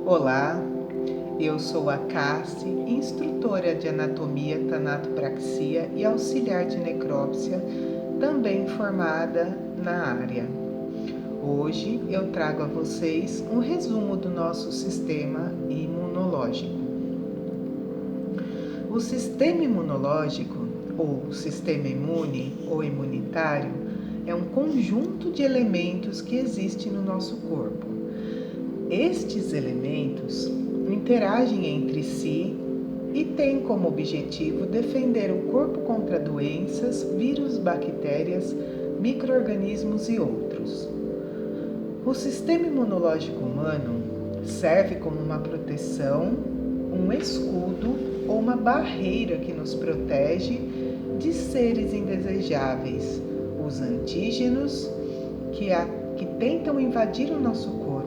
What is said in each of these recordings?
Olá, eu sou a Cassi, instrutora de anatomia, tanatopraxia e auxiliar de necrópsia, também formada na área. Hoje eu trago a vocês um resumo do nosso sistema imunológico. O sistema imunológico, ou sistema imune ou imunitário, é um conjunto de elementos que existe no nosso corpo. Estes elementos interagem entre si e têm como objetivo defender o corpo contra doenças, vírus, bactérias, micro-organismos e outros. O sistema imunológico humano serve como uma proteção, um escudo ou uma barreira que nos protege de seres indesejáveis, os antígenos que tentam invadir o nosso corpo.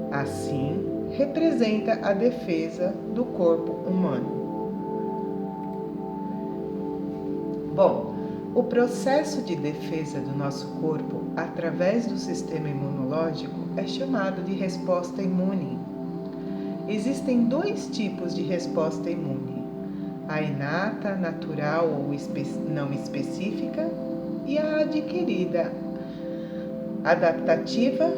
Assim, representa a defesa do corpo humano. Bom, o processo de defesa do nosso corpo através do sistema imunológico é chamado de resposta imune. Existem dois tipos de resposta imune: a inata, natural ou não específica, e a adquirida, adaptativa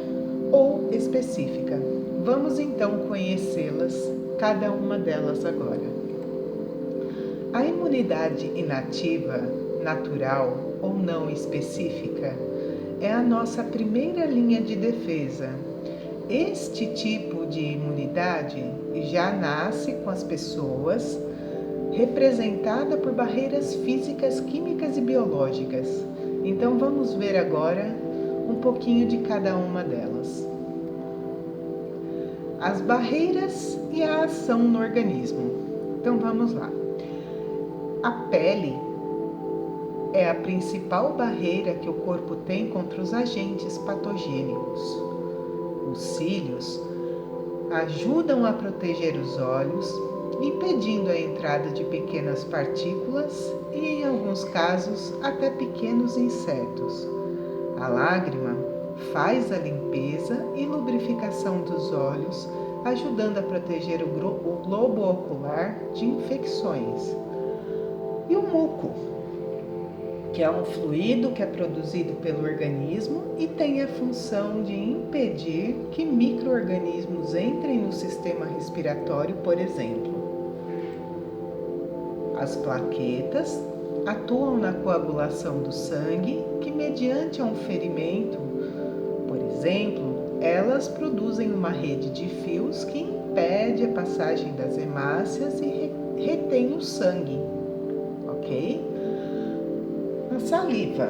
ou específica. Vamos então conhecê-las, cada uma delas agora. A imunidade inativa, natural ou não específica, é a nossa primeira linha de defesa. Este tipo de imunidade já nasce com as pessoas, representada por barreiras físicas, químicas e biológicas. Então vamos ver agora um pouquinho de cada uma delas. As barreiras e a ação no organismo. Então vamos lá. A pele é a principal barreira que o corpo tem contra os agentes patogênicos. Os cílios ajudam a proteger os olhos, impedindo a entrada de pequenas partículas e, em alguns casos, até pequenos insetos. A lágrima faz a limpeza e lubrificação dos olhos, ajudando a proteger o globo ocular de infecções. E o muco, que é um fluido que é produzido pelo organismo e tem a função de impedir que micro-organismos entrem no sistema respiratório, por exemplo. As plaquetas atuam na coagulação do sangue, que mediante um ferimento, por exemplo, elas produzem uma rede de fios que impede a passagem das hemácias e retém o sangue, ok? A saliva,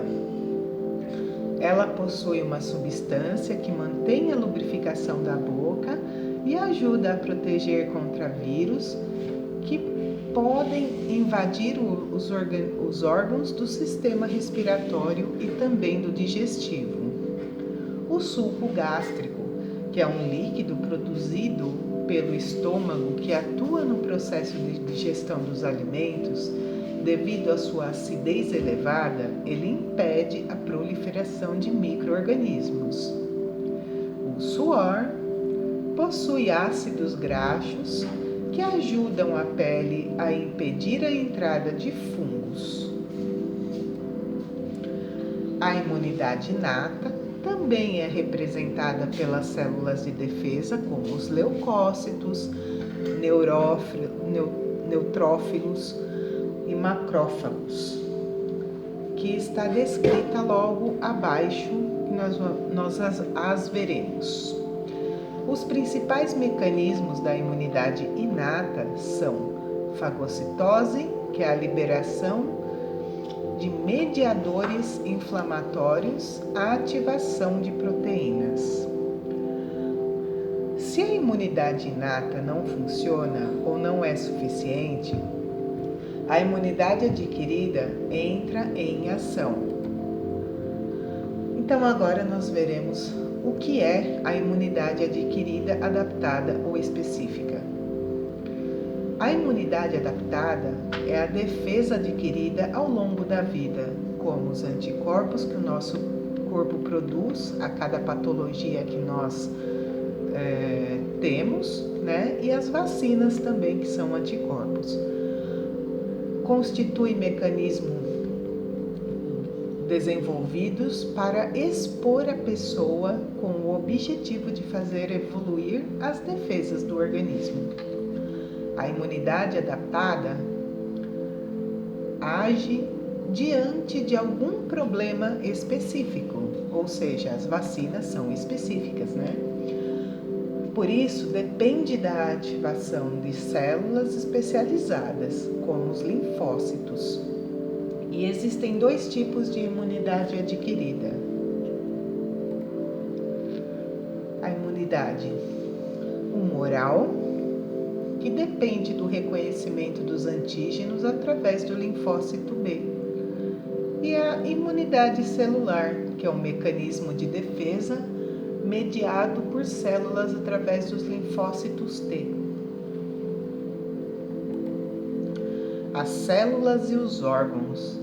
ela possui uma substância que mantém a lubrificação da boca e ajuda a proteger contra vírus que podem invadir os órgãos do sistema respiratório e também do digestivo. O suco gástrico, que é um líquido produzido pelo estômago que atua no processo de digestão dos alimentos, devido à sua acidez elevada, ele impede a proliferação de micro-organismos. O suor possui ácidos graxos que ajudam a pele a impedir a entrada de fungos. A imunidade inata também é representada pelas células de defesa, como os leucócitos, neutrófilos e macrófagos, que está descrita logo abaixo, e nós as veremos. Os principais mecanismos da imunidade inata são fagocitose, que é a liberação de mediadores inflamatórios, a ativação de proteínas. Se a imunidade inata não funciona ou não é suficiente, a imunidade adquirida entra em ação. Então agora nós veremos o que é a imunidade adquirida, adaptada ou específica. A imunidade adaptada é a defesa adquirida ao longo da vida, como os anticorpos que o nosso corpo produz a cada patologia que nós temos, né? E as vacinas também, que são anticorpos. Constituem mecanismos desenvolvidos para expor a pessoa com o objetivo de fazer evoluir as defesas do organismo. A imunidade adaptada age diante de algum problema específico, ou seja, as vacinas são específicas, né? Por isso, depende da ativação de células especializadas, como os linfócitos. E existem 2 tipos de imunidade adquirida. A imunidade humoral, que depende do reconhecimento dos antígenos através do linfócito B. E a imunidade celular, que é um mecanismo de defesa mediado por células através dos linfócitos T. As células e os órgãos.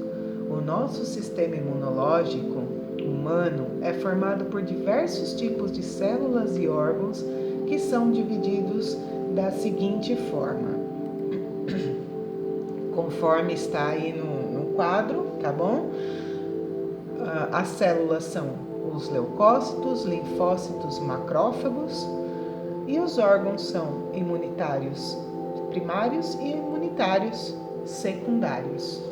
O nosso sistema imunológico humano é formado por diversos tipos de células e órgãos que são divididos da seguinte forma, conforme está aí no quadro, tá bom? As células são os leucócitos, linfócitos, macrófagos, e os órgãos são imunitários primários e imunitários secundários.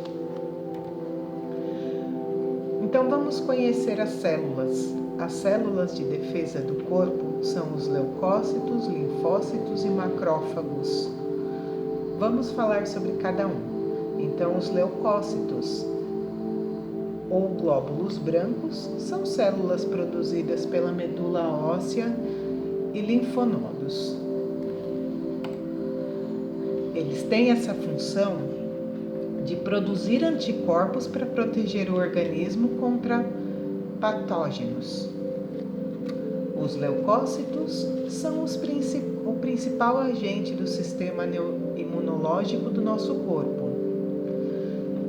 Então vamos conhecer as células. As células de defesa do corpo são os leucócitos, linfócitos e macrófagos. Vamos falar sobre cada um. Então, os leucócitos, ou glóbulos brancos, são células produzidas pela medula óssea e linfonodos. Eles têm essa função de produzir anticorpos para proteger o organismo contra patógenos. Os leucócitos são o principal agente do sistema imunológico do nosso corpo.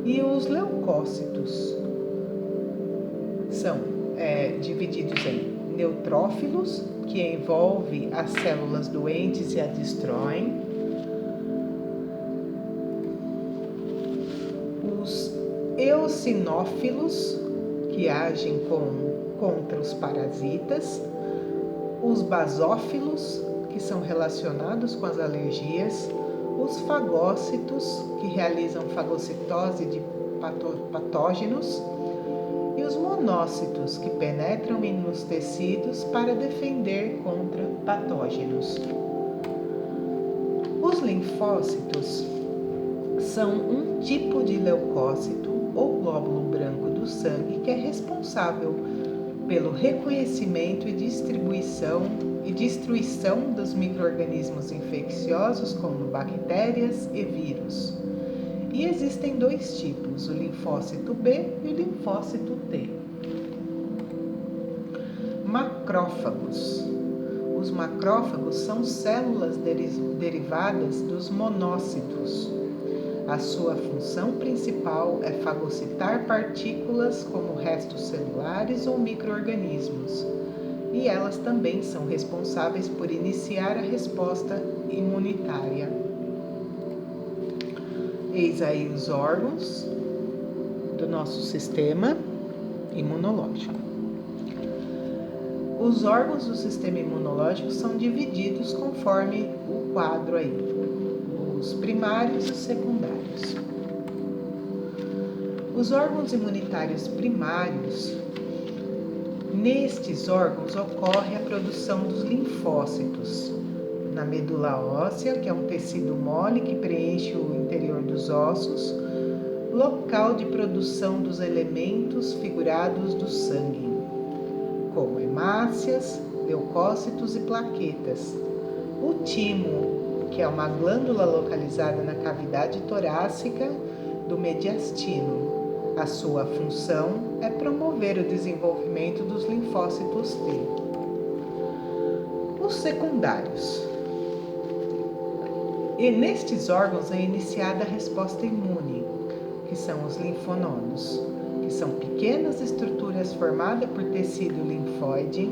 E os leucócitos são divididos em neutrófilos, que envolve as células doentes e as destroem. Os eosinófilos, que agem contra os parasitas. Os basófilos, que são relacionados com as alergias. Os fagócitos, que realizam fagocitose de patógenos. E os monócitos, que penetram nos tecidos para defender contra patógenos. Os linfócitos são um tipo de leucócito ou glóbulo branco do sangue que é responsável pelo reconhecimento e destruição dos micro-organismos infecciosos, como bactérias e vírus. E existem 2 tipos, o linfócito B e o linfócito T. Macrófagos. Os macrófagos são células derivadas dos monócitos. A sua função principal é fagocitar partículas como restos celulares ou micro-organismos. E elas também são responsáveis por iniciar a resposta imunitária. Eis aí os órgãos do nosso sistema imunológico. Os órgãos do sistema imunológico são divididos conforme o quadro aí, os primários e os secundários. Os órgãos imunitários primários, nestes órgãos ocorre a produção dos linfócitos na medula óssea, que é um tecido mole que preenche o interior dos ossos, local de produção dos elementos figurados do sangue, como hemácias, leucócitos e plaquetas. O timo, que é uma glândula localizada na cavidade torácica do mediastino. A sua função é promover o desenvolvimento dos linfócitos T. Os secundários. E nestes órgãos é iniciada a resposta imune, que são os linfonodos, que são pequenas estruturas formadas por tecido linfóide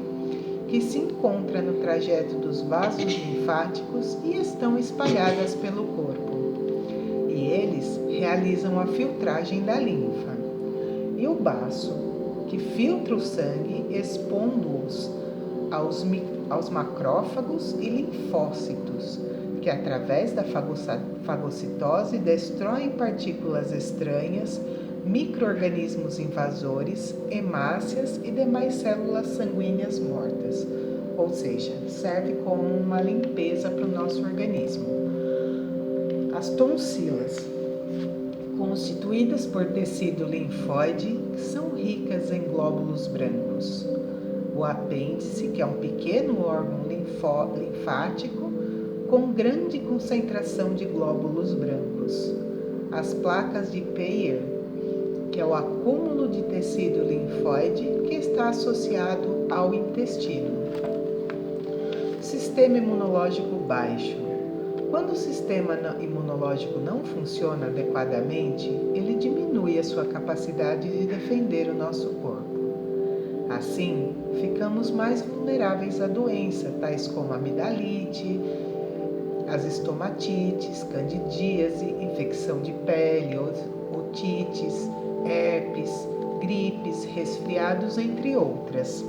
que se encontra no trajeto dos vasos linfáticos e estão espalhadas pelo corpo. E eles realizam a filtragem da linfa. E o baço, que filtra o sangue, expondo-os aos macrófagos e linfócitos, que através da fagocitose destroem partículas estranhas, micro-organismos invasores, hemácias e demais células sanguíneas mortas, ou seja, serve como uma limpeza para o nosso organismo. As tonsilas, constituídas por tecido linfóide, são ricas em glóbulos brancos. O apêndice, que é um pequeno órgão linfático com grande concentração de glóbulos brancos. As placas de Peyer, que é o acúmulo de tecido linfóide que está associado ao intestino. Sistema imunológico baixo. Quando o sistema imunológico não funciona adequadamente, ele diminui a sua capacidade de defender o nosso corpo. Assim, ficamos mais vulneráveis à doença, tais como amidalite, as estomatites, candidíase, infecção de pele, otites, herpes, gripes, resfriados, entre outras.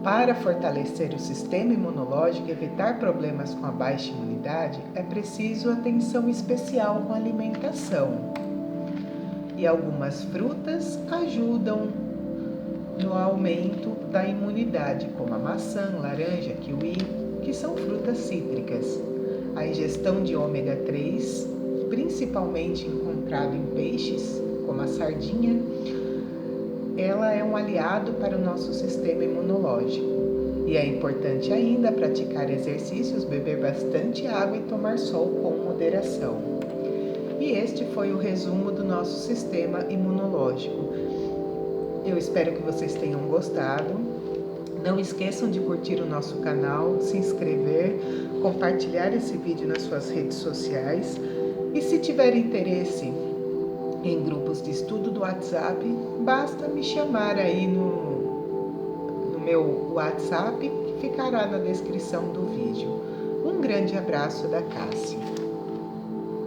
Para fortalecer o sistema imunológico e evitar problemas com a baixa imunidade, é preciso atenção especial com a alimentação. E algumas frutas ajudam no aumento da imunidade, como a maçã, laranja, kiwi, que são frutas cítricas. A ingestão de ômega 3, principalmente encontrado em peixes, como a sardinha, ela é um aliado para o nosso sistema imunológico. E é importante ainda praticar exercícios, beber bastante água e tomar sol com moderação. E este foi o resumo do nosso sistema imunológico. Eu espero que vocês tenham gostado. Não esqueçam de curtir o nosso canal, se inscrever, compartilhar esse vídeo nas suas redes sociais. E se tiver interesse em grupos de estudo do WhatsApp, basta me chamar aí no meu WhatsApp, que ficará na descrição do vídeo. Um grande abraço da Cássia.